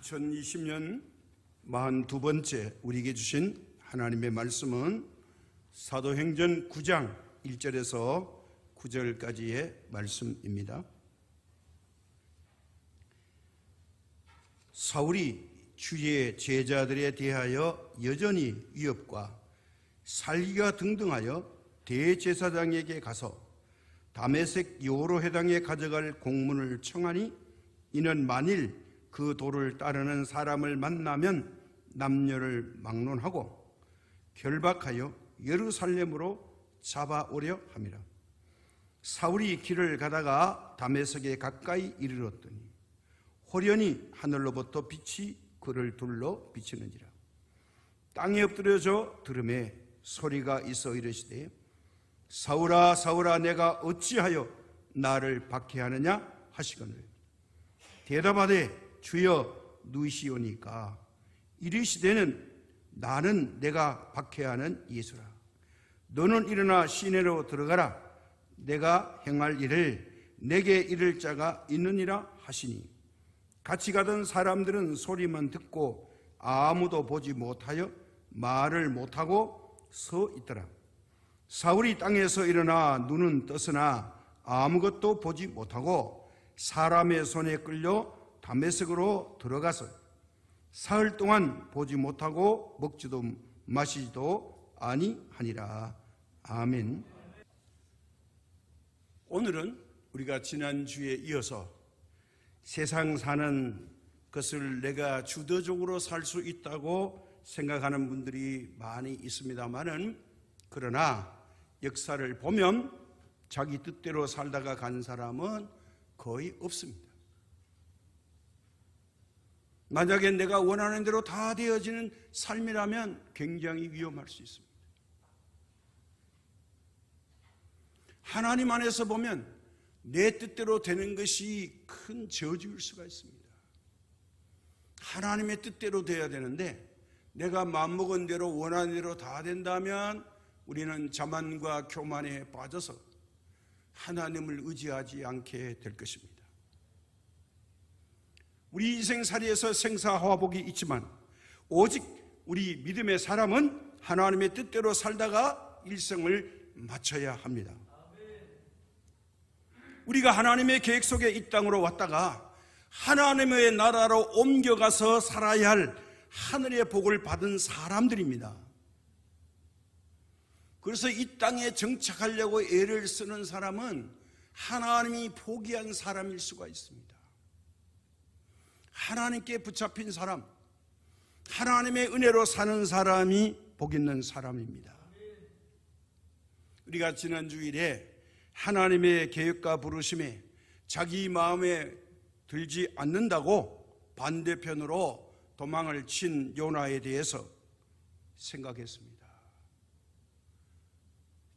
2020년 42번째 우리에게 주신 하나님의 말씀은 사도행전 9장 1절에서 9절까지의 말씀입니다. 사울이 주의 제자들에 대하여 여전히 위협과 살기가 등등하여 대제사장에게 가서 다메섹 여호로 회당에 가져갈 공문을 청하니 이는 만일 그 도를 따르는 사람을 만나면 남녀를 막론하고 결박하여 예루살렘으로 잡아오려 함이라. 사울이 길을 가다가 다메섹에 가까이 이르렀더니 호련히 하늘로부터 빛이 그를 둘러 비치는지라. 땅에 엎드려져 들음에 소리가 있어 이르시되 사울아 사울아 내가 어찌하여 나를 박해하느냐 하시거늘 대답하되 주여 누이시오니까 이르시되는 나는 내가 박해하는 예수라. 너는 일어나 시내로 들어가라. 내가 행할 일을 내게 이를 자가 있느니라 하시니 같이 가던 사람들은 소리만 듣고 아무도 보지 못하여 말을 못하고 서 있더라. 사울이 땅에서 일어나 눈은 떴으나 아무것도 보지 못하고 사람의 손에 끌려 다메섹으로 들어가서 사흘 동안 보지 못하고 먹지도 마시지도 아니하니라. 아멘. 오늘은 우리가 지난주에 이어서 세상 사는 것을 내가 주도적으로 살 수 있다고 생각하는 분들이 많이 있습니다만은 그러나 역사를 보면 자기 뜻대로 살다가 간 사람은 거의 없습니다. 만약에 내가 원하는 대로 다 되어지는 삶이라면 굉장히 위험할 수 있습니다. 하나님 안에서 보면 내 뜻대로 되는 것이 큰 저주일 수가 있습니다. 하나님의 뜻대로 돼야 되는데 내가 마음먹은 대로 원하는 대로 다 된다면 우리는 자만과 교만에 빠져서 하나님을 의지하지 않게 될 것입니다. 우리 인생살이에서 생사화복이 있지만 오직 우리 믿음의 사람은 하나님의 뜻대로 살다가 일생을 마쳐야 합니다. 우리가 하나님의 계획 속에 이 땅으로 왔다가 하나님의 나라로 옮겨가서 살아야 할 하늘의 복을 받은 사람들입니다. 그래서 이 땅에 정착하려고 애를 쓰는 사람은 하나님이 포기한 사람일 수가 있습니다. 하나님께 붙잡힌 사람, 하나님의 은혜로 사는 사람이 복 있는 사람입니다. 우리가 지난 주일에 하나님의 계획과 부르심에 자기 마음에 들지 않는다고 반대편으로 도망을 친 요나에 대해서 생각했습니다.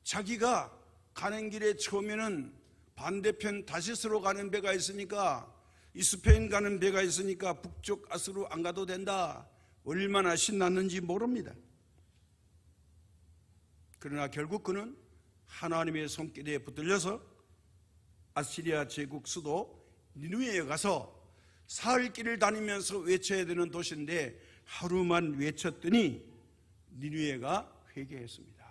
자기가 가는 길에 처음에는 반대편 다시스로 가는 배가 있으니까 이 스페인 가는 배가 있으니까 북쪽 아스로 안 가도 된다. 얼마나 신났는지 모릅니다. 그러나 결국 그는 하나님의 손길에 붙들려서 아시리아 제국 수도 니느웨에 가서 사흘 길을 다니면서 외쳐야 되는 도시인데 하루만 외쳤더니 니느웨가 회개했습니다.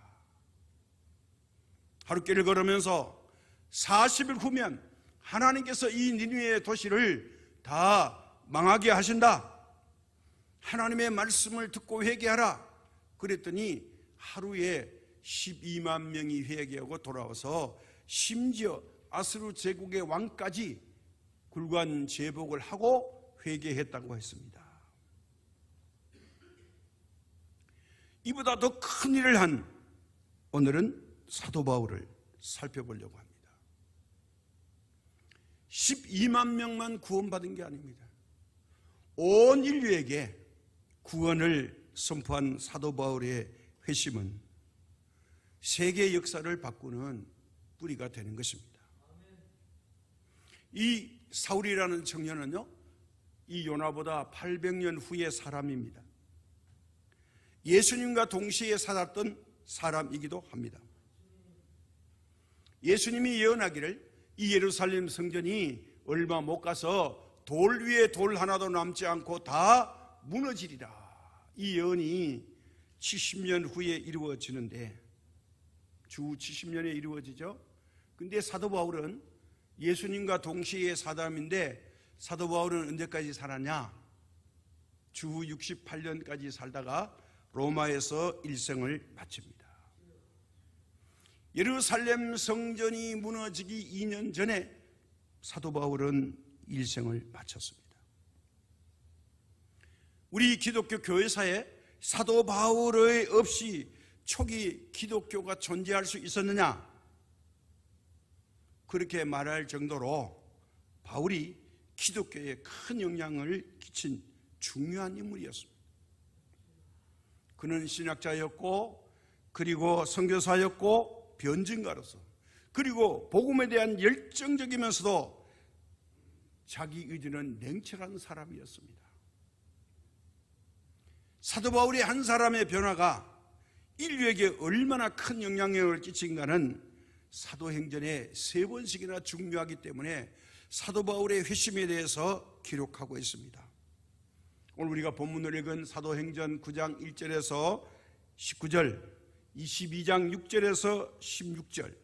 하루길을 걸으면서 40일 후면 하나님께서 이 니느웨 도시를 다 망하게 하신다. 하나님의 말씀을 듣고 회개하라. 그랬더니 하루에 12만 명이 회개하고 돌아와서 심지어 아스루 제국의 왕까지 굴관 제복을 하고 회개했다고 했습니다. 이보다 더 큰 일을 한 오늘은 사도 바울을 살펴보려고 합니다. 12만 명만 구원받은 게 아닙니다. 온 인류에게 구원을 선포한 사도 바울의 회심은 세계 역사를 바꾸는 뿌리가 되는 것입니다. 이 사울이라는 청년은요, 이 요나보다 800년 후의 사람입니다. 예수님과 동시에 살았던 사람이기도 합니다. 예수님이 예언하기를 이 예루살렘 성전이 얼마 못 가서 돌 위에 돌 하나도 남지 않고 다 무너지리라. 이 예언이 70년 후에 이루어지는데, 주 70년에 이루어지죠. 근데 사도 바울은 예수님과 동시에 사람인데, 사도 바울은 언제까지 살았냐? 주 68년까지 살다가 로마에서 일생을 마칩니다. 예루살렘 성전이 무너지기 2년 전에 사도 바울은 일생을 마쳤습니다. 우리 기독교 교회사에 사도 바울의 없이 초기 기독교가 존재할 수 있었느냐? 그렇게 말할 정도로 바울이 기독교에 큰 영향을 끼친 중요한 인물이었습니다. 그는 신학자였고, 그리고 선교사였고, 변증가로서, 그리고 복음에 대한 열정적이면서도 자기 의지는 냉철한 사람이었습니다. 사도 바울의 한 사람의 변화가 인류에게 얼마나 큰 영향력을 끼친가는 사도행전에 3번씩이나 중요하기 때문에 사도 바울의 회심에 대해서 기록하고 있습니다. 오늘 우리가 본문을 읽은 사도행전 9장 1절에서 19절, 22장 6절에서 16절,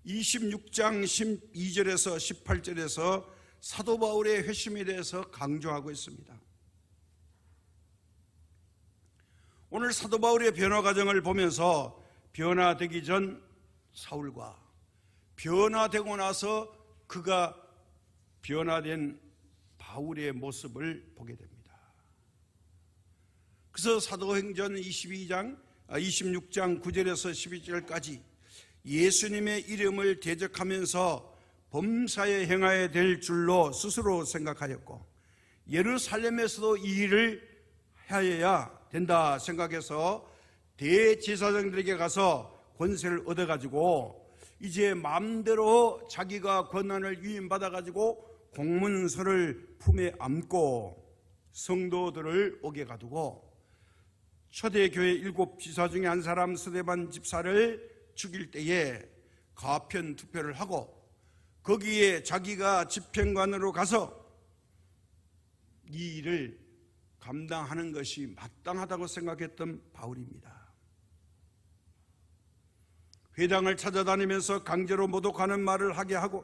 26장 12절에서 18절에서 사도 바울의 회심에 대해서 강조하고 있습니다. 오늘 사도 바울의 변화 과정을 보면서 변화되기 전 사울과 변화되고 나서 그가 변화된 바울의 모습을 보게 됩니다. 그래서 사도행전 26장 9절에서 12절까지 예수님의 이름을 대적하면서 범사에 행하여야 될 줄로 스스로 생각하였고, 예루살렘에서도 이 일을 하여야 된다 생각해서 대제사장들에게 가서 권세를 얻어가지고 이제 마음대로 자기가 권한을 위임받아가지고 공문서를 품에 안고 성도들을 옥에 가두고 초대교회 7지사 중에 한 사람 스데반 집사를 죽일 때에 가편 투표를 하고 거기에 자기가 집행관으로 가서 이 일을 감당하는 것이 마땅하다고 생각했던 바울입니다. 회당을 찾아다니면서 강제로 모독하는 말을 하게 하고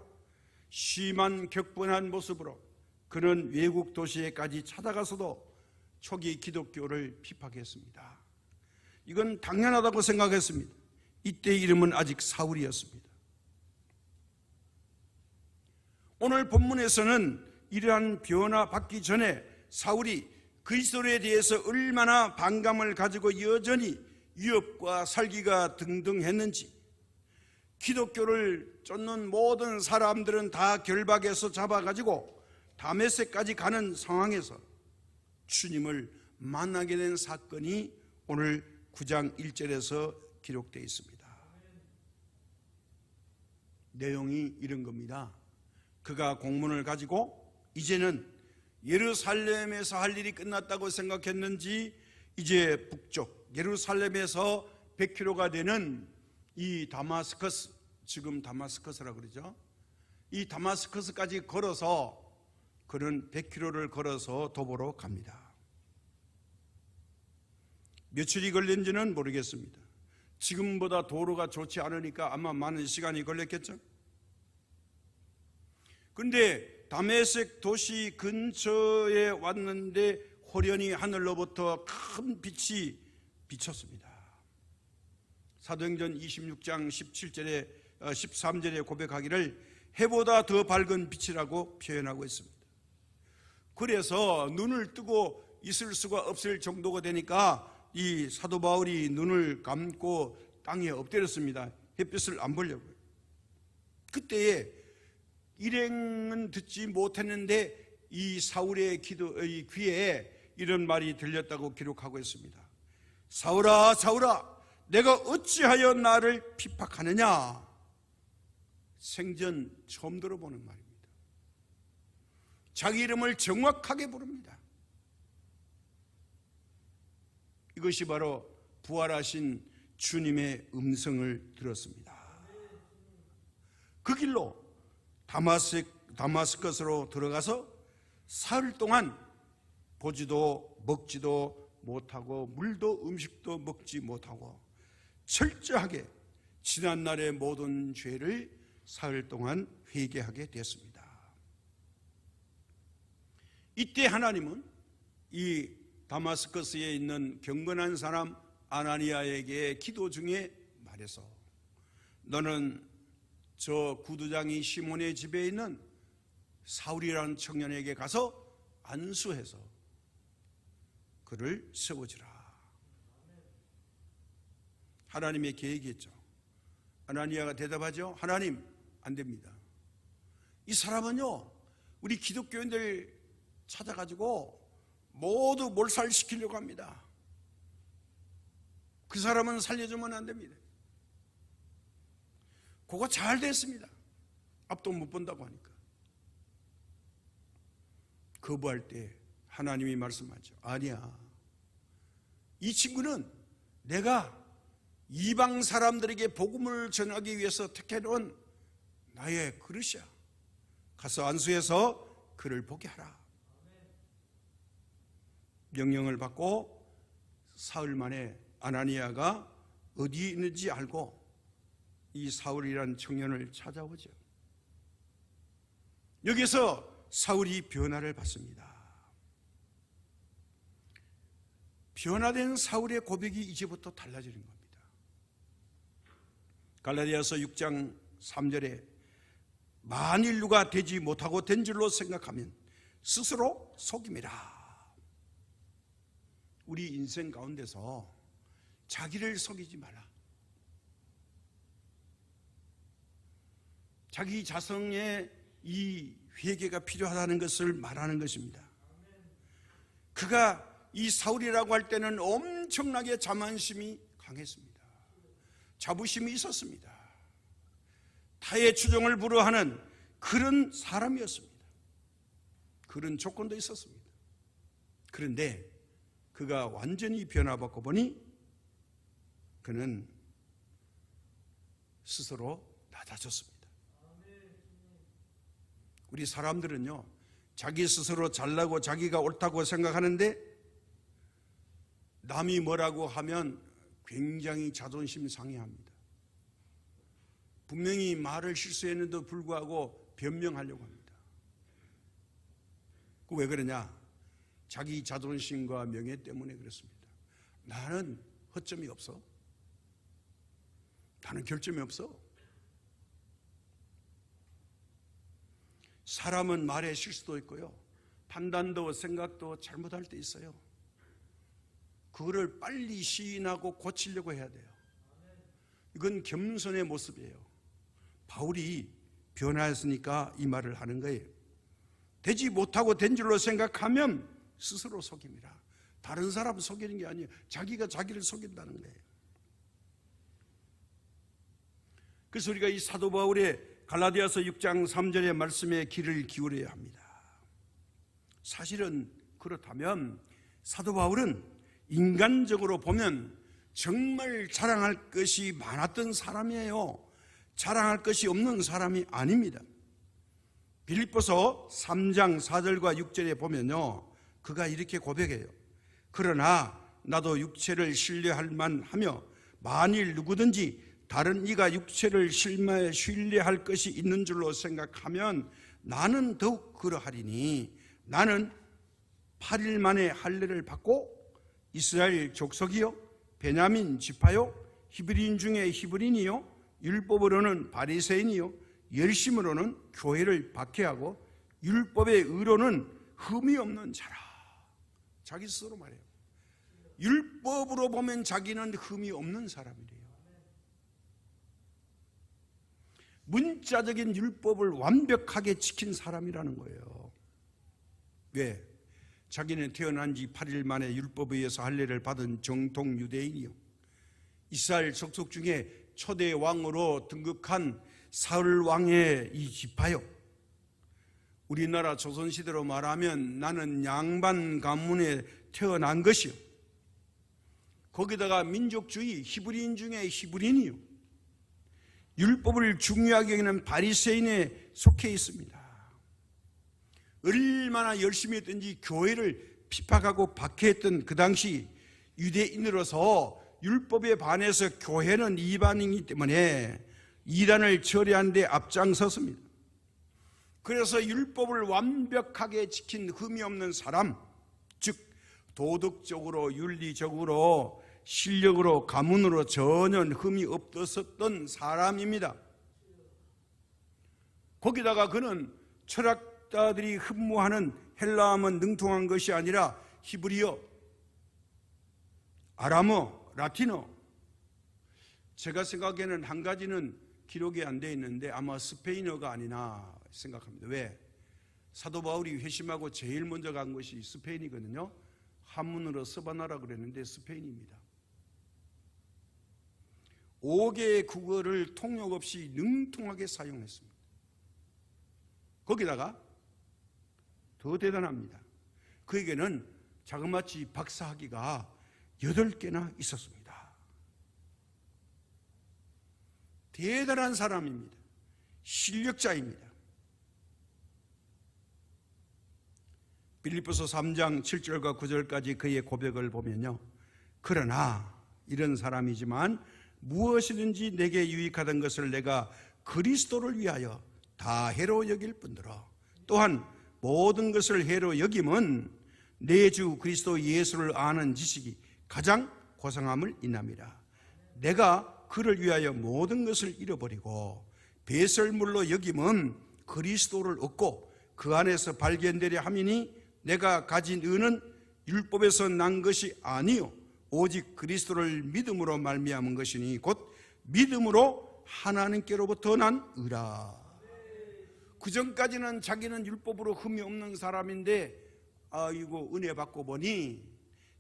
심한 격분한 모습으로 그는 외국 도시에까지 찾아가서도 초기 기독교를 비판했습니다. 이건 당연하다고 생각했습니다. 이때 이름은 아직 사울이었습니다. 오늘 본문에서는 이러한 변화받기 전에 사울이 그리스도에 대해서 얼마나 반감을 가지고 여전히 유업과 살기가 등등했는지, 기독교를 쫓는 모든 사람들은 다 결박해서 잡아가지고 다메섹까지 가는 상황에서 주님을 만나게 된 사건이 오늘 9장 1절에서 기록되어 있습니다. 내용이 이런 겁니다. 그가 공문을 가지고 이제는 예루살렘에서 할 일이 끝났다고 생각했는지 이제 북쪽 예루살렘에서 100km가 되는 이 다마스커스, 지금 다마스커스라고 그러죠. 이 다마스커스까지 걸어서 그는 100km를 걸어서 도보로 갑니다. 며칠이 걸린지는 모르겠습니다. 지금보다 도로가 좋지 않으니까 아마 많은 시간이 걸렸겠죠. 그런데 다메섹 도시 근처에 왔는데 호련히 하늘로부터 큰 빛이 비쳤습니다. 사도행전 26장 17절에 13절에 고백하기를 해보다 더 밝은 빛이라고 표현하고 있습니다. 그래서 눈을 뜨고 있을 수가 없을 정도가 되니까 이 사도 바울이 눈을 감고 땅에 엎드렸습니다. 햇빛을 안 보려고요. 그때에 일행은 듣지 못했는데 이 사울의 귀에 이런 말이 들렸다고 기록하고 있습니다. 사울아, 사울아, 내가 어찌하여 나를 핍박하느냐? 생전 처음 들어보는 말입니다. 자기 이름을 정확하게 부릅니다. 이것이 바로 부활하신 주님의 음성을 들었습니다. 그 길로 다마스커스로 들어가서 사흘 동안 보지도 먹지도 못하고 물도 음식도 먹지 못하고 철저하게 지난날의 모든 죄를 사흘 동안 회개하게 됐습니다. 이때 하나님은 이 다마스커스에 있는 경건한 사람 아나니아에게 기도 중에 말해서 너는 저 구두장이 시몬의 집에 있는 사울이라는 청년에게 가서 안수해서 그를 세워주라. 하나님의 계획이었죠. 아나니아가 대답하죠. 하나님, 안 됩니다. 이 사람은요, 우리 기독교인들 찾아가지고 모두 몰살시키려고 합니다. 그 사람은 살려주면 안 됩니다. 그거 잘 됐습니다. 앞도 못 본다고 하니까. 거부할 때 하나님이 말씀하죠. 아니야. 이 친구는 내가 이방 사람들에게 복음을 전하기 위해서 택해놓은 나의 그릇이야. 가서 안수해서 그를 보게 하라. 명령을 받고 사흘 만에 아나니아가 어디 있는지 알고 이 사울이라는 청년을 찾아오죠. 여기서 사울이 변화를 받습니다. 변화된 사울의 고백이 이제부터 달라지는 겁니다. 갈라디아서 6장 3절에 만일 누가 되지 못하고 된 줄로 생각하면 스스로 속임이라. 우리 인생 가운데서 자기를 속이지 마라. 자기 자성의 이 회개가 필요하다는 것을 말하는 것입니다. 그가 이 사울이라고 할 때는 엄청나게 자만심이 강했습니다. 자부심이 있었습니다. 타의 추종을 불허하는 그런 사람이었습니다. 그런 조건도 있었습니다. 그런데 그가 완전히 변화받고 보니 그는 스스로 낮아졌습니다. 우리 사람들은요, 자기 스스로 잘나고 자기가 옳다고 생각하는데 남이 뭐라고 하면 굉장히 자존심 상해합니다. 분명히 말을 실수했는데도 불구하고 변명하려고 합니다. 왜 그러냐? 자기 자존심과 명예 때문에 그렇습니다. 나는 허점이 없어. 나는 결점이 없어. 사람은 말에 실수도 있고요, 판단도 생각도 잘못할 때 있어요. 그거를 빨리 시인하고 고치려고 해야 돼요. 이건 겸손의 모습이에요. 바울이 변화했으니까 이 말을 하는 거예요. 되지 못하고 된 줄로 생각하면 스스로 속임이라. 다른 사람 속이는 게 아니에요. 자기가 자기를 속인다는 거예요. 그래서 우리가 이 사도 바울의 갈라디아서 6장 3절의 말씀에 귀를 기울여야 합니다. 사실은 그렇다면 사도 바울은 인간적으로 보면 정말 자랑할 것이 많았던 사람이에요. 자랑할 것이 없는 사람이 아닙니다. 빌립보서 3장 4절과 6절에 보면요, 그가 이렇게 고백해요. 그러나 나도 육체를 신뢰할 만하며 만일 누구든지 다른 이가 육체를 신뢰할 것이 있는 줄로 생각하면 나는 더욱 그러하리니 나는 8일 만에 할례를 받고 이스라엘 족속이요 베냐민 지파요 히브리인 중에 히브리인이요 율법으로는 바리새인이요 열심으로는 교회를 박해하고 율법의 의로는 흠이 없는 자라. 자기 스스로 말해요. 율법으로 보면 자기는 흠이 없는 사람이래요. 문자적인 율법을 완벽하게 지킨 사람이라는 거예요. 왜? 자기는 태어난 지 8일 만에 율법에 의해서 할례를 받은 정통 유대인이요 이스라엘 족속 중에 초대 왕으로 등극한 사울 왕의 이 지파요, 우리나라 조선시대로 말하면 나는 양반 가문에 태어난 것이요, 거기다가 민족주의 히브리인 중에 히브리인이요 율법을 중요하게 여기는 바리새인에 속해 있습니다. 얼마나 열심히 했든지 교회를 핍박하고 박해했던 그 당시 유대인으로서 율법에 반해서 교회는 이방인이기 때문에 이단을 처리하는 데 앞장섰습니다. 그래서 율법을 완벽하게 지킨 흠이 없는 사람, 즉 도덕적으로 윤리적으로 실력으로 가문으로 전혀 흠이 없었던 사람입니다. 거기다가 그는 철학자들이 흠모하는 헬라어만 능통한 것이 아니라 히브리어, 아람어, 라틴어, 제가 생각에는 한 가지는 기록이 안 돼 있는데 아마 스페인어가 아니나 생각합니다. 왜? 사도 바울이 회심하고 제일 먼저 간 것이 스페인이거든요. 한문으로 서바나라 그랬는데 스페인입니다. 5개의 국어를 통역 없이 능통하게 사용했습니다. 거기다가 더 대단합니다. 그에게는 자그마치 박사학위가 8개나 있었습니다. 대단한 사람입니다. 실력자입니다. 빌립보서 3장 7절과 9절까지 그의 고백을 보면요, 그러나 이런 사람이지만 무엇이든지 내게 유익하던 것을 내가 그리스도를 위하여 다 해로 여길 뿐더러 또한 모든 것을 해로 여김은 내 주 그리스도 예수를 아는 지식이 가장 고상함을 인함이라. 내가 그를 위하여 모든 것을 잃어버리고 배설물로 여김은 그리스도를 얻고 그 안에서 발견되려 함이니 내가 가진 의는 율법에서 난 것이 아니요 오직 그리스도를 믿음으로 말미암은 것이니 곧 믿음으로 하나님께로부터 난 의라. 그전까지는 자기는 율법으로 흠이 없는 사람인데 이거 은혜 받고 보니,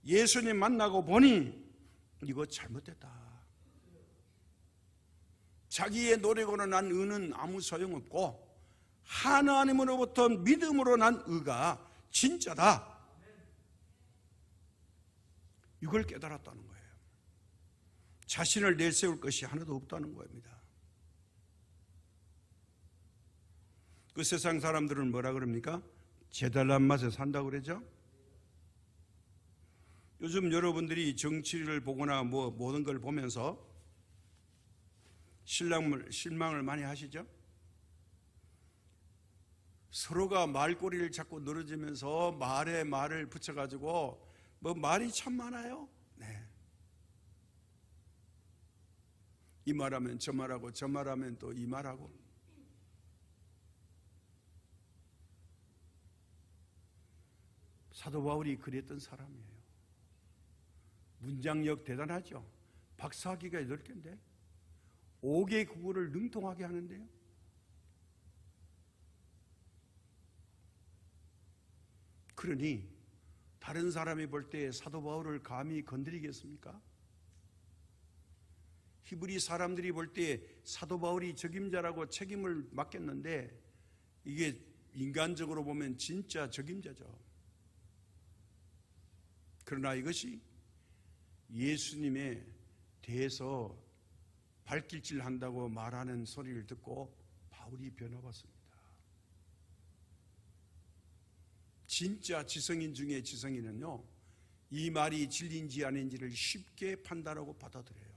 예수님 만나고 보니 이거 잘못됐다. 자기의 노력으로 난 의는 아무 소용없고 하나님으로부터 믿음으로 난 의가 진짜다. 이걸 깨달았다는 거예요. 자신을 내세울 것이 하나도 없다는 겁니다. 그 세상 사람들은 뭐라 그럽니까? 제달란 맛에 산다고 그러죠? 요즘 여러분들이 정치를 보거나 모든 걸 보면서 실망을 많이 하시죠? 서로가 말꼬리를 자꾸 늘어지면서 말에 말을 붙여가지고 말이 참 많아요. 네. 이 말하면 저 말하고 저 말하면 또 이 말하고. 사도 바울이 그랬던 사람이에요. 문장력 대단하죠. 박사학위가 8개인데 5개의 국어를 능통하게 하는데요. 그러니 다른 사람이 볼 때 사도 바울을 감히 건드리겠습니까? 히브리 사람들이 볼 때 사도 바울이 적임자라고 책임을 맡겼는데 이게 인간적으로 보면 진짜 적임자죠. 그러나 이것이 예수님에 대해서 발길질한다고 말하는 소리를 듣고 바울이 변화받습니다. 진짜 지성인 중에 지성인은요, 이 말이 진리인지 아닌지를 쉽게 판단하고 받아들여요.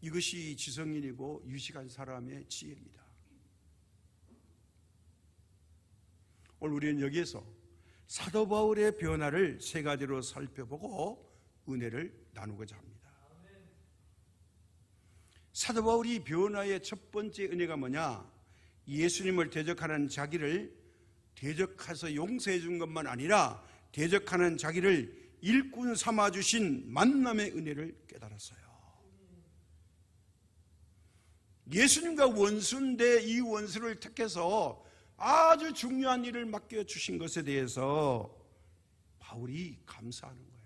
이것이 지성인이고 유식한 사람의 지혜입니다. 오늘 우리는 여기에서 사도 바울의 변화를 3가지로 살펴보고 은혜를 나누고자 합니다. 사도 바울이 변화의 첫 번째 은혜가 뭐냐? 예수님을 대적하는 자기를 대적해서 용서해 준 것만 아니라 대적하는 자기를 일꾼 삼아 주신 만남의 은혜를 깨달았어요. 예수님과 원수인데 이 원수를 택해서 아주 중요한 일을 맡겨주신 것에 대해서 바울이 감사하는 거예요.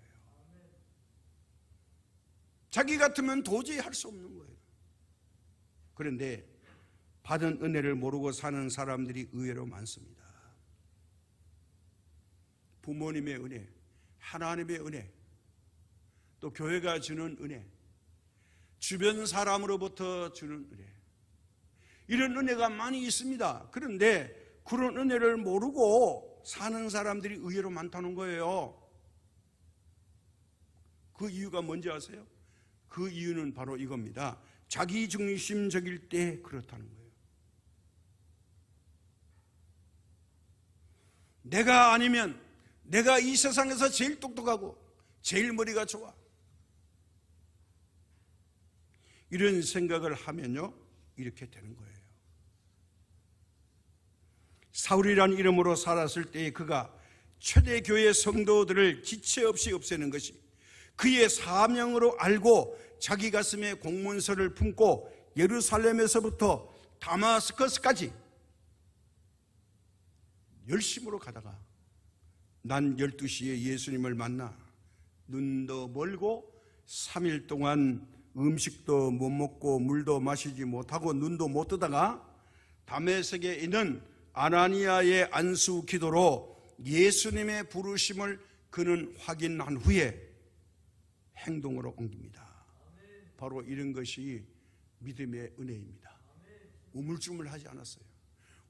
자기 같으면 도저히 할 수 없는 거예요. 그런데 받은 은혜를 모르고 사는 사람들이 의외로 많습니다. 부모님의 은혜, 하나님의 은혜, 또 교회가 주는 은혜, 주변 사람으로부터 주는 은혜, 이런 은혜가 많이 있습니다. 그런데 그런 은혜를 모르고 사는 사람들이 의외로 많다는 거예요. 그 이유가 뭔지 아세요? 그 이유는 바로 이겁니다. 자기중심적일 때 그렇다는 거예요. 내가 아니면 내가 이 세상에서 제일 똑똑하고 제일 머리가 좋아, 이런 생각을 하면요 이렇게 되는 거예요. 사울이란 이름으로 살았을 때에 그가 초대교회 성도들을 지체 없이 없애는 것이 그의 사명으로 알고 자기 가슴에 공문서를 품고 예루살렘에서부터 다마스커스까지 열심으로 가다가 난 12시에 예수님을 만나 눈도 멀고 3일 동안 음식도 못 먹고 물도 마시지 못하고 눈도 못 뜨다가 다메섹에 있는 아나니아의 안수 기도로 예수님의 부르심을 그는 확인한 후에 행동으로 옮깁니다. 바로 이런 것이 믿음의 은혜입니다. 우물쭈물하지 않았어요.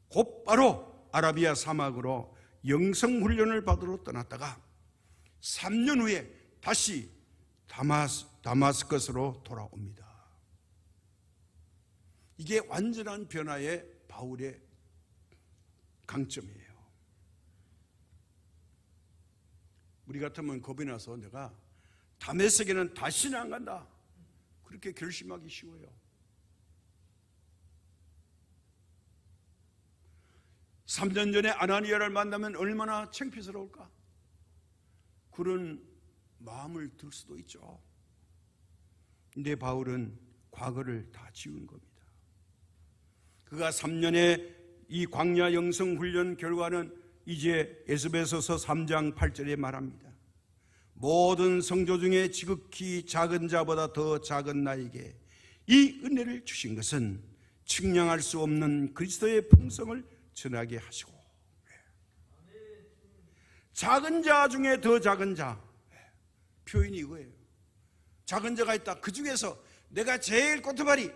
곧바로 아라비아 사막으로 영성훈련을 받으러 떠났다가 3년 후에 다시 다마스커스로 돌아옵니다. 이게 완전한 변화의 바울의 강점이에요. 우리 같으면 겁이 나서 내가 다메섹에는 다시는 안 간다, 그렇게 결심하기 쉬워요. 삼 년 전에 아나니아를 만나면 얼마나 창피스러울까, 그런 마음을 들 수도 있죠. 근데 바울은 과거를 다 지운 겁니다. 그가 3년의 이 광야 영성 훈련 결과는 이제 에스베소서 3장 8절에 말합니다. 모든 성조 중에 지극히 작은 자보다 더 작은 나에게 이 은혜를 주신 것은 측량할 수 없는 그리스도의 풍성을 전하게 하시고, 작은 자 중에 더 작은 자, 표현이 이거예요. 작은 자가 있다. 그 중에서 내가 제일 꼬투바리,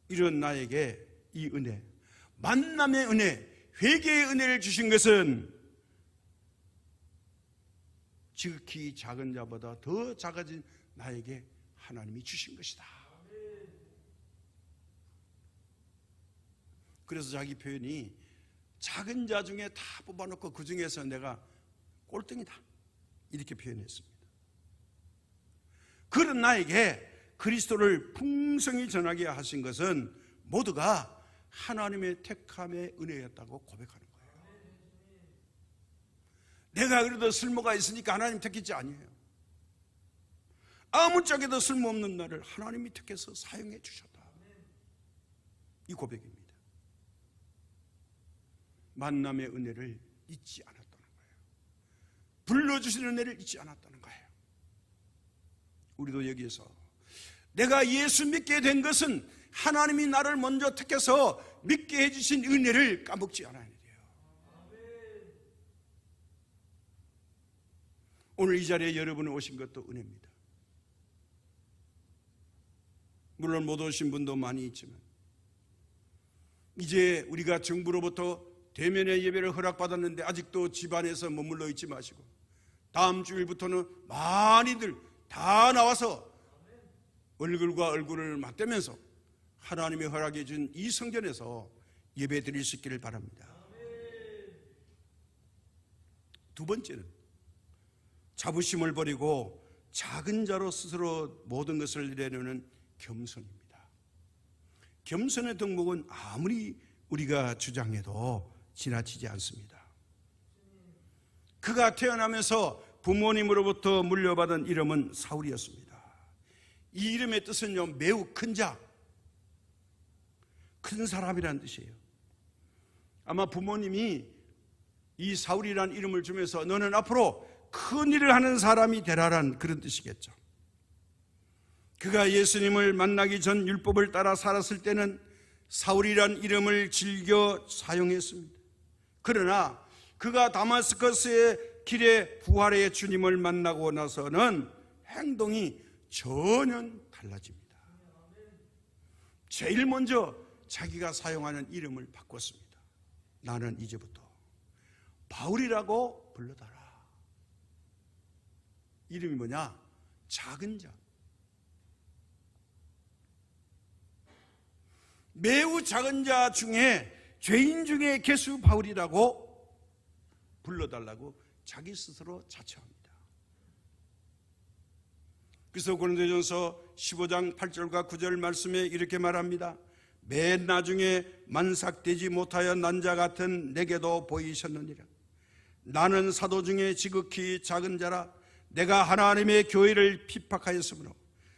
이런 나에게 이 은혜, 만남의 은혜, 회개의 은혜를 주신 것은 지극히 작은 자보다 더 작아진 나에게 하나님이 주신 것이다. 그래서 자기 표현이 작은 자 중에 다 뽑아놓고 그 중에서 내가 꼴등이다, 이렇게 표현했습니다. 그런 나에게 그리스도를 풍성히 전하게 하신 것은 모두가 하나님의 택함의 은혜였다고 고백하는 거예요. 내가 그래도 쓸모가 있으니까 하나님 택했지 아니에요. 아무짝에도 쓸모없는 나를 하나님이 택해서 사용해 주셨다, 이 고백입니다. 만남의 은혜를 잊지 않았다는 거예요. 불러주시는 은혜를 잊지 않았다는 거예요. 우리도 여기에서 내가 예수 믿게 된 것은 하나님이 나를 먼저 택해서 믿게 해주신 은혜를 까먹지 않아야 돼요. 오늘 이 자리에 여러분이 오신 것도 은혜입니다. 물론 못 오신 분도 많이 있지만 이제 우리가 정부로부터 대면의 예배를 허락받았는데 아직도 집안에서 머물러 있지 마시고 다음 주일부터는 많이들 다 나와서 얼굴과 얼굴을 맞대면서 하나님이 허락해 준 이 성전에서 예배 드릴 수 있기를 바랍니다. 두 번째는 자부심을 버리고 작은 자로 스스로 모든 것을 내려놓는 겸손입니다. 겸손의 덕목은 아무리 우리가 주장해도 지나치지 않습니다. 그가 태어나면서 부모님으로부터 물려받은 이름은 사울이었습니다. 이 이름의 뜻은요, 매우 큰 자, 큰 사람이라는 뜻이에요. 아마 부모님이 이 사울이라는 이름을 주면서 너는 앞으로 큰 일을 하는 사람이 되라란 그런 뜻이겠죠. 그가 예수님을 만나기 전 율법을 따라 살았을 때는 사울이란 이름을 즐겨 사용했습니다. 그러나 그가 다마스커스의 길에 부활의 주님을 만나고 나서는 행동이 전혀 달라집니다. 제일 먼저 자기가 사용하는 이름을 바꿨습니다. 나는 이제부터 바울이라고 불러달라. 이름이 뭐냐? 작은 자. 매우 작은 자 중에 죄인 중에 개수 바울이라고 불러달라고 자기 스스로 자처합니다. 그래서 고린도전서 15장 8절과 9절 말씀에 이렇게 말합니다. 맨 나중에 만삭되지 못하여 난 자 같은 내게도 보이셨느니라. 나는 사도 중에 지극히 작은 자라. 내가 하나님의 교회를 핍박하였으므로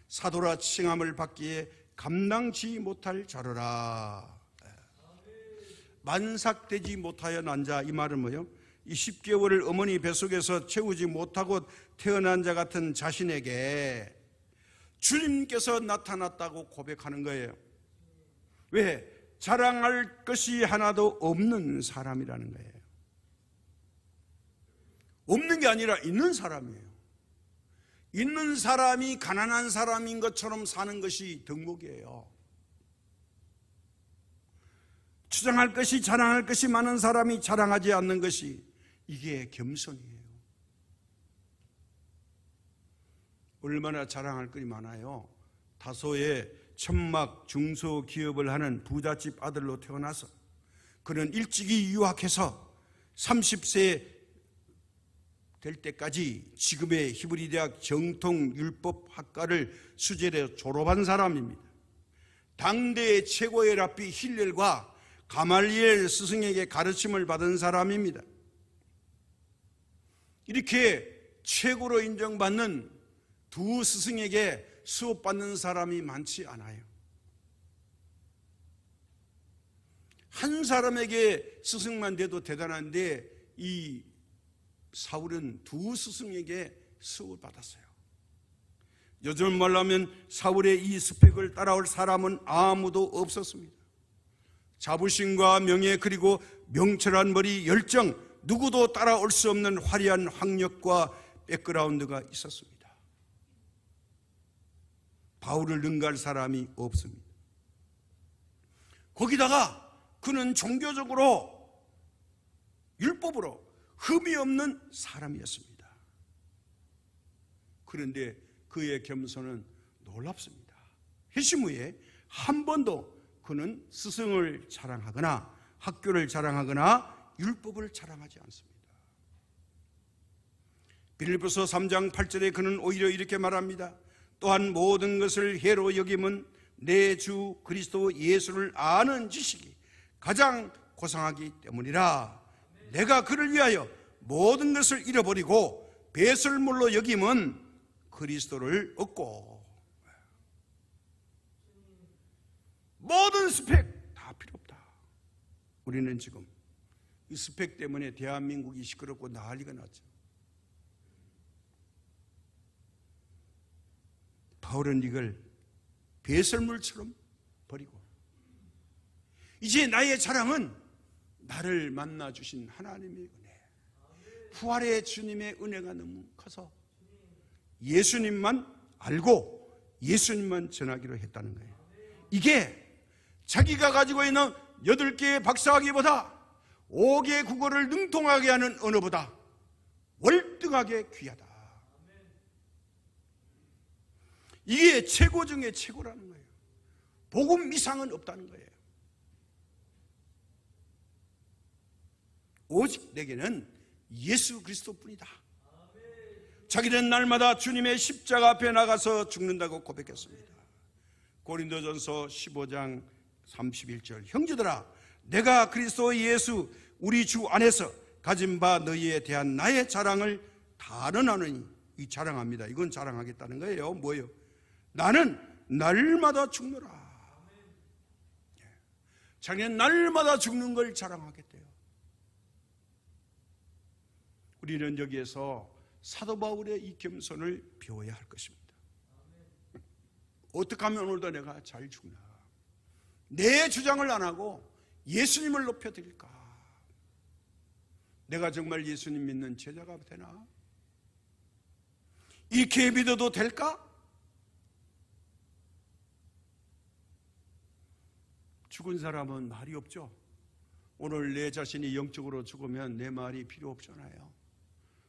사도라 칭함을 받기에 감당치 못할 자로라. 만삭되지 못하여 난 자, 이 말은 뭐예요? 이 10개월을 어머니 뱃속에서 채우지 못하고 태어난 자 같은 자신에게 주님께서 나타났다고 고백하는 거예요. 왜? 자랑할 것이 하나도 없는 사람이라는 거예요. 없는 게 아니라 있는 사람이에요. 있는 사람이 가난한 사람인 것처럼 사는 것이 덕목이에요. 주장할 것이, 자랑할 것이 많은 사람이 자랑하지 않는 것이, 이게 겸손이에요. 얼마나 자랑할 것이 많아요. 다소의 천막 중소기업을 하는 부잣집 아들로 태어나서 그는 일찍이 유학해서 30세 될 때까지 지금의 히브리 대학 정통 율법학과를 수재로 졸업한 사람입니다. 당대의 최고의 랍비 힐렐과 가말리엘 스승에게 가르침을 받은 사람입니다. 이렇게 최고로 인정받는 두 스승에게 수업받는 사람이 많지 않아요. 한 사람에게 스승만 돼도 대단한데 이 사울은 두 스승에게 수업을 받았어요. 요즘 말로 하면 사울의 이 스펙을 따라올 사람은 아무도 없었습니다. 자부심과 명예, 그리고 명철한 머리, 열정, 누구도 따라올 수 없는 화려한 학력과 백그라운드가 있었습니다. 바울을 능가할 사람이 없습니다. 거기다가 그는 종교적으로, 율법으로 흠이 없는 사람이었습니다. 그런데 그의 겸손은 놀랍습니다. 회심 후에 한 번도 그는 스승을 자랑하거나 학교를 자랑하거나 율법을 자랑하지 않습니다. 빌립보서 3장 8절에 그는 오히려 이렇게 말합니다. 또한 모든 것을 해로 여김은 내 주 그리스도 예수를 아는 지식이 가장 고상하기 때문이라. 내가 그를 위하여 모든 것을 잃어버리고 배설물로 여김은 그리스도를 얻고. 모든 스펙 다 필요 없다. 우리는 지금 이 스펙 때문에 대한민국이 시끄럽고 난리가 났죠. 바울은 이걸 배설물처럼 버리고, 이제 나의 자랑은 나를 만나 주신 하나님의 은혜, 부활의 주님의 은혜가 너무 커서 예수님만 알고 예수님만 전하기로 했다는 거예요. 이게 자기가 가지고 있는 8개의 박사학위보다 5개의 국어를 능통하게 하는 언어보다 월등하게 귀하다. 이게 최고 중에 최고라는 거예요. 복음 이상은 없다는 거예요. 오직 내게는 예수 그리스도뿐이다. 자기는 날마다 주님의 십자가 앞에 나가서 죽는다고 고백했습니다. 고린도전서 15장 31절, 형제들아, 내가 그리스도 예수 우리 주 안에서 가진 바 너희에 대한 나의 자랑을 다른하느니, 이 자랑합니다. 이건 자랑하겠다는 거예요. 뭐예요? 나는 날마다 죽노라. 자기는 날마다 죽는 걸 자랑하겠대요. 우리는 여기에서 사도 바울의 이 겸손을 배워야 할 것입니다. 어떻게 하면 오늘도 내가 잘 죽나? 내 주장을 안 하고 예수님을 높여드릴까? 내가 정말 예수님 믿는 제자가 되나? 이렇게 믿어도 될까? 죽은 사람은 말이 없죠. 오늘 내 자신이 영적으로 죽으면 내 말이 필요 없잖아요.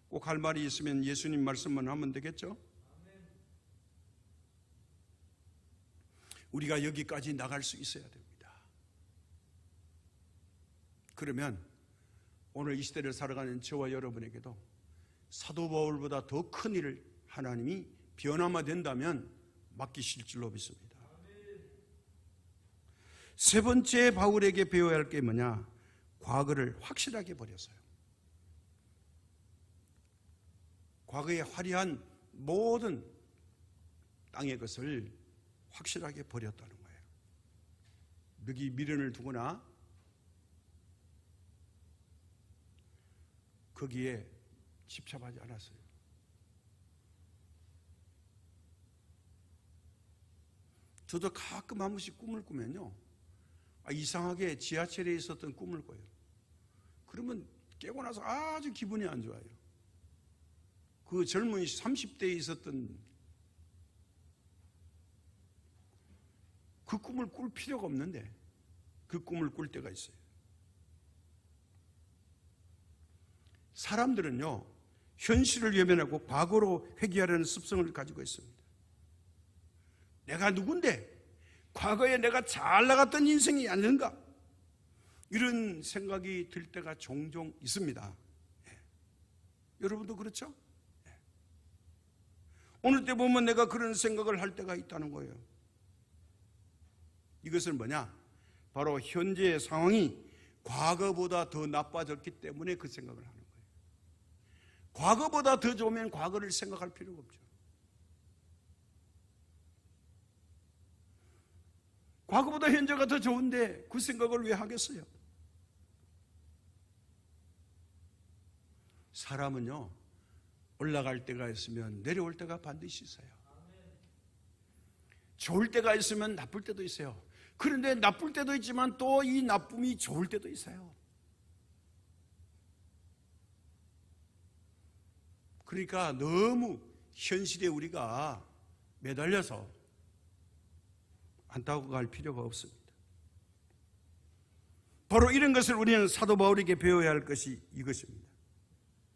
꼭 할 말이 있으면 예수님 말씀만 하면 되겠죠. 우리가 여기까지 나갈 수 있어야 됩니다. 그러면 오늘 이 시대를 살아가는 저와 여러분에게도 사도 바울보다 더 큰 일을 하나님이 변화된다면 맡기실 줄로 믿습니다. 세 번째 바울에게 배워야 할 게 뭐냐? 과거를 확실하게 버렸어요. 과거의 화려한 모든 땅의 것을 확실하게 버렸다는 거예요. 여기 미련을 두거나 거기에 집착하지 않았어요. 저도 가끔 한 번씩 꿈을 꾸면요, 이상하게 지하철에 있었던 꿈을 꿔요. 그러면 깨고 나서 아주 기분이 안 좋아요. 그 젊은 30대에 있었던 그 꿈을 꿀 필요가 없는데 그 꿈을 꿀 때가 있어요. 사람들은요, 현실을 외면하고 과거로 회귀하려는 습성을 가지고 있습니다. 내가 누군데? 과거에 내가 잘 나갔던 인생이 아닌가? 이런 생각이 들 때가 종종 있습니다. 여러분도 그렇죠? 어느 때 보면 내가 그런 생각을 할 때가 있다는 거예요. 이것은 뭐냐? 바로 현재의 상황이 과거보다 더 나빠졌기 때문에 그 생각을 하는 거예요. 과거보다 더 좋으면 과거를 생각할 필요가 없죠. 과거보다 현재가 더 좋은데 그 생각을 왜 하겠어요? 사람은요, 올라갈 때가 있으면 내려올 때가 반드시 있어요. 좋을 때가 있으면 나쁠 때도 있어요. 그런데 나쁠 때도 있지만 또 이 나쁨이 좋을 때도 있어요. 그러니까 너무 현실에 우리가 매달려서 안타고 갈 필요가 없습니다. 바로 이런 것을 우리는 사도 바울에게 배워야 할 것이 이것입니다.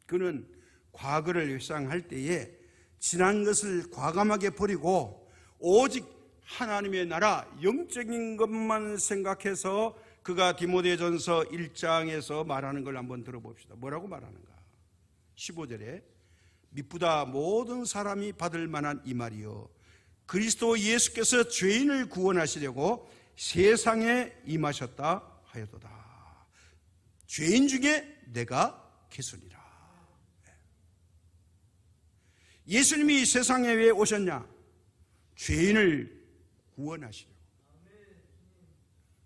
그는 과거를 회상할 때에 지난 것을 과감하게 버리고 오직 하나님의 나라, 영적인 것만 생각해서 그가 디모데전서 1장에서 말하는 걸 한번 들어봅시다. 뭐라고 말하는가? 15절에 미쁘다 모든 사람이 받을 만한 이 말이요, 그리스도 예수께서 죄인을 구원하시려고 세상에 임하셨다 하여도다. 죄인 중에 내가 개수니라. 예수님이 세상에 왜 오셨냐? 죄인을 구원하시려고.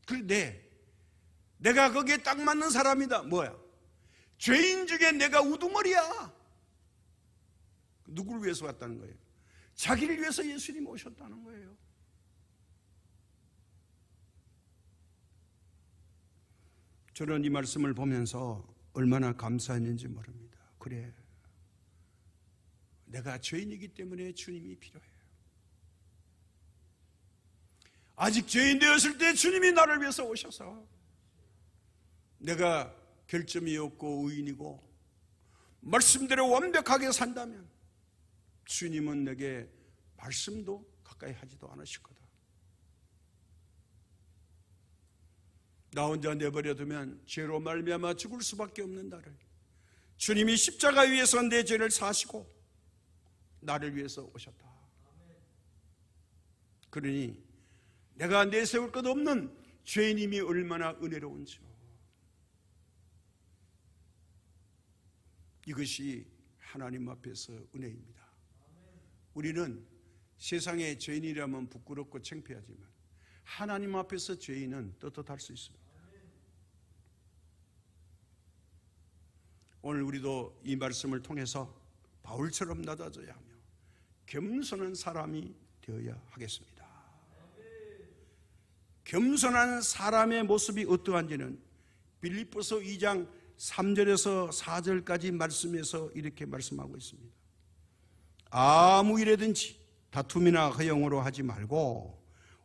그런데 내가 거기에 딱 맞는 사람이다. 뭐야? 죄인 중에 내가 우두머리야. 누구를 위해서 왔다는 거예요? 자기를 위해서 예수님이 오셨다는 거예요. 저는 이 말씀을 보면서 얼마나 감사했는지 모릅니다. 그래, 내가 죄인이기 때문에 주님이 필요해요. 아직 죄인 되었을 때 주님이 나를 위해서 오셔서 내가 결점이 없고 의인이고 말씀대로 완벽하게 산다면 주님은 내게 말씀도 가까이 하지도 않으실 거다. 나 혼자 내버려두면 죄로 말미암아 죽을 수밖에 없는 나를 주님이 십자가 위에서 내 죄를 사시고 나를 위해서 오셨다. 그러니 내가 내세울 것 없는 죄인임이 얼마나 은혜로운지요. 이것이 하나님 앞에서 은혜입니다. 우리는 세상에 죄인이라면 부끄럽고 창피하지만 하나님 앞에서 죄인은 떳떳할 수 있습니다. 오늘 우리도 이 말씀을 통해서 바울처럼 낮아져야 하며 겸손한 사람이 되어야 하겠습니다. 겸손한 사람의 모습이 어떠한지는 빌립보서 2장 3절에서 4절까지 말씀에서 이렇게 말씀하고 있습니다. 아무 일에든지 다툼이나 허영으로 하지 말고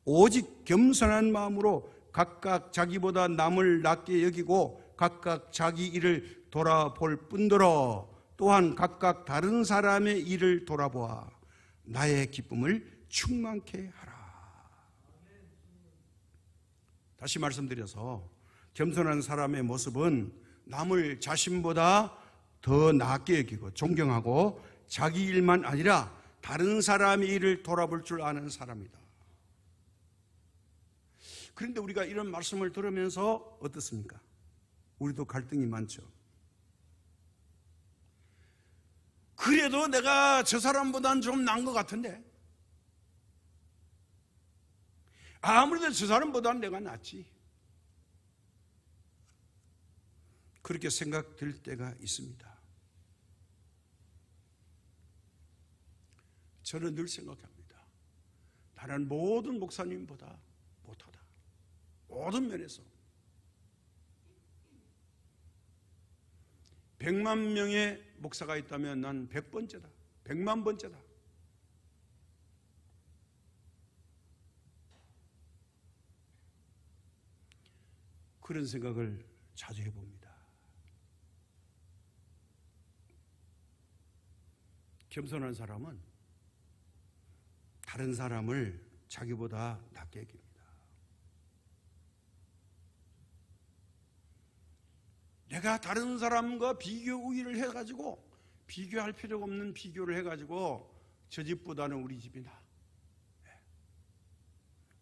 오직 겸손한 마음으로 각각 자기보다 남을 낮게 여기고 각각 자기 일을 돌아볼 뿐더러 또한 각각 다른 사람의 일을 돌아보아 나의 기쁨을 충만케 하라. 다시 말씀드려서 겸손한 사람의 모습은 남을 자신보다 더 낮게 여기고 존경하고 자기 일만 아니라 다른 사람의 일을 돌아볼 줄 아는 사람이다. 그런데 우리가 이런 말씀을 들으면서 어떻습니까? 우리도 갈등이 많죠. 그래도 내가 저 사람보다는 좀 나은 것 같은데, 아무래도 저 사람보다는 내가 낫지, 그렇게 생각될 때가 있습니다. 저는 늘 생각합니다. 다른 모든 목사님보다 못하다. 모든 면에서 100만 명의 목사가 있다면 난 100번째다. 100만 번째다. 그런 생각을 자주 해봅니다. 겸손한 사람은 다른 사람을 자기보다 낮게 여깁니다. 내가 다른 사람과 비교 우위를 해가지고 비교할 필요가 없는 비교를 해가지고 저 집보다는 우리 집이 나,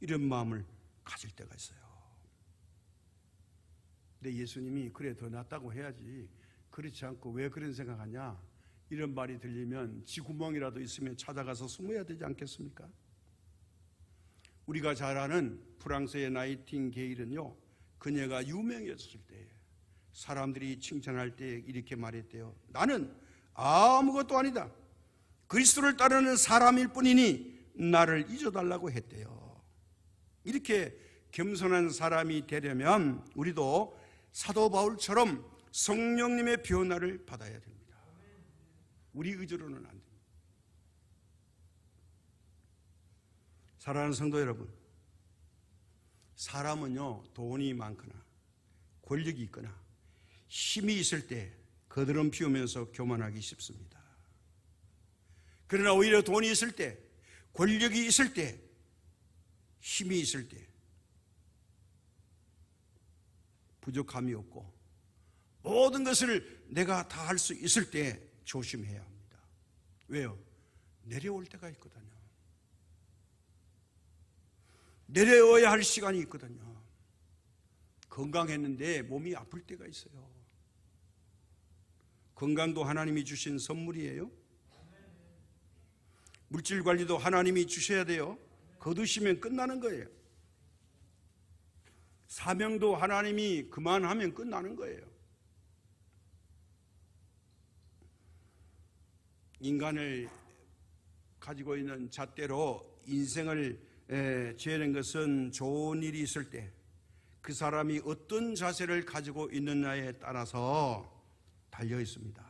이런 마음을 가질 때가 있어요. 근데 예수님이 그래 더 낫다고 해야지, 그렇지 않고 왜 그런 생각하냐, 이런 말이 들리면 지 구멍이라도 있으면 찾아가서 숨어야 되지 않겠습니까? 우리가 잘 아는 프랑스의 나이팅게일은요, 그녀가 유명해졌을 때 사람들이 칭찬할 때 이렇게 말했대요. 나는 아무것도 아니다. 그리스도를 따르는 사람일 뿐이니 나를 잊어달라고 했대요. 이렇게 겸손한 사람이 되려면 우리도 사도 바울처럼 성령님의 변화를 받아야 됩니다. 우리 의지로는 안 됩니다. 사랑하는 성도 여러분, 사람은요, 돈이 많거나 권력이 있거나 힘이 있을 때 거드름 피우면서 교만하기 쉽습니다. 그러나 오히려 돈이 있을 때, 권력이 있을 때, 힘이 있을 때 부족함이 없고 모든 것을 내가 다 할 수 있을 때 조심해야 합니다. 왜요? 내려올 때가 있거든요. 내려와야 할 시간이 있거든요. 건강했는데 몸이 아플 때가 있어요. 건강도 하나님이 주신 선물이에요. 물질 관리도 하나님이 주셔야 돼요. 거두시면 끝나는 거예요. 사명도 하나님이 그만하면 끝나는 거예요. 인간을 가지고 있는 잣대로 인생을 지어낸 것은 좋은 일이 있을 때 그 사람이 어떤 자세를 가지고 있느냐에 따라서 달려 있습니다.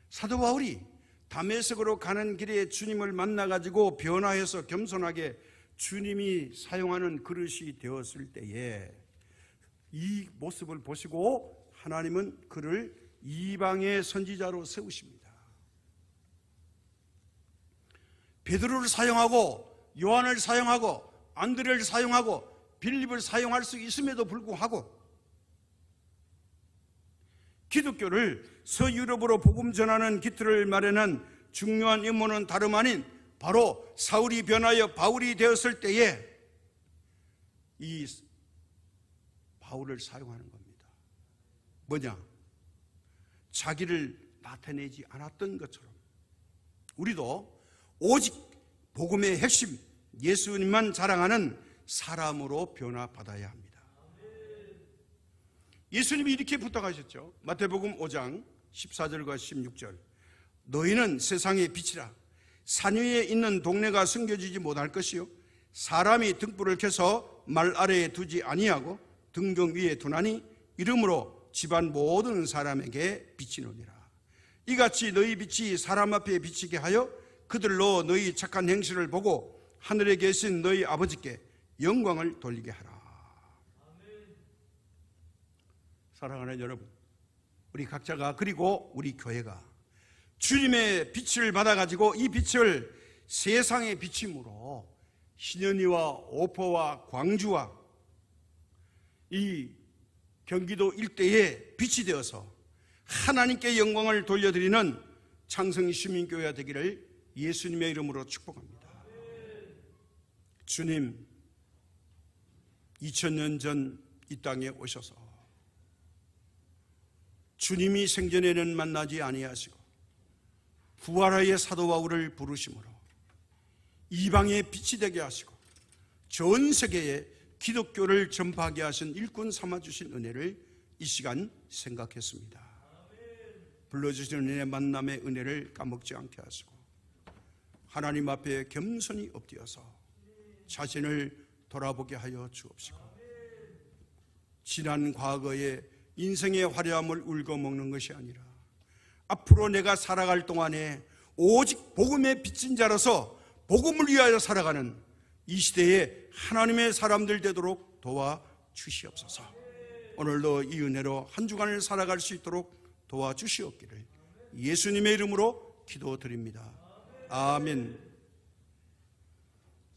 사도 바울이 다메섹으로 가는 길에 주님을 만나가지고 변화해서 겸손하게 주님이 사용하는 그릇이 되었을 때에 이 모습을 보시고 하나님은 그를 이방의 선지자로 세우십니다. 베드로를 사용하고 요한을 사용하고 안드레를 사용하고 빌립을 사용할 수 있음에도 불구하고 기독교를 서유럽으로 복음 전하는 기틀을 마련한 중요한 임무는 다름 아닌 바로 사울이 변하여 바울이 되었을 때에 이 바울을 사용하는 겁니다. 뭐냐? 자기를 나타내지 않았던 것처럼 우리도 오직 복음의 핵심 예수님만 자랑하는 사람으로 변화받아야 합니다. 예수님이 이렇게 부탁하셨죠. 마태복음 5장 14절과 16절. 너희는 세상의 빛이라. 산 위에 있는 동네가 숨겨지지 못할 것이요 사람이 등불을 켜서 말 아래에 두지 아니하고 등경 위에 두나니 이름으로 집안 모든 사람에게 비치노니라. 이같이 너희 빛이 사람 앞에 비치게 하여 그들로 너희 착한 행실을 보고 하늘에 계신 너희 아버지께 영광을 돌리게 하라. 사랑하는 여러분, 우리 각자가 그리고 우리 교회가 주님의 빛을 받아가지고 이 빛을 세상에 비침으로 신현리와 오포와 광주와 이 경기도 일대에 빛이 되어서 하나님께 영광을 돌려드리는 창성 시민교회가 되기를 예수님의 이름으로 축복합니다. 주님, 2000년 전 이 땅에 오셔서 주님이 생전에는 만나지 아니하시고 부활하의 사도 바울을 부르심으로 이방의 빛이 되게 하시고 전 세계에 기독교를 전파하게 하신 일꾼 삼아주신 은혜를 이 시간 생각했습니다. 불러주신 은혜 만남의 은혜를 까먹지 않게 하시고 하나님 앞에 겸손히 엎드려서 자신을 돌아보게 하여 주옵시고 지난 과거의 인생의 화려함을 울거먹는 것이 아니라 앞으로 내가 살아갈 동안에 오직 복음의 빚진 자로서 복음을 위하여 살아가는 이 시대에 하나님의 사람들 되도록 도와주시옵소서. 오늘도 이 은혜로 한 주간을 살아갈 수 있도록 도와주시옵기를 예수님의 이름으로 기도드립니다. 아멘.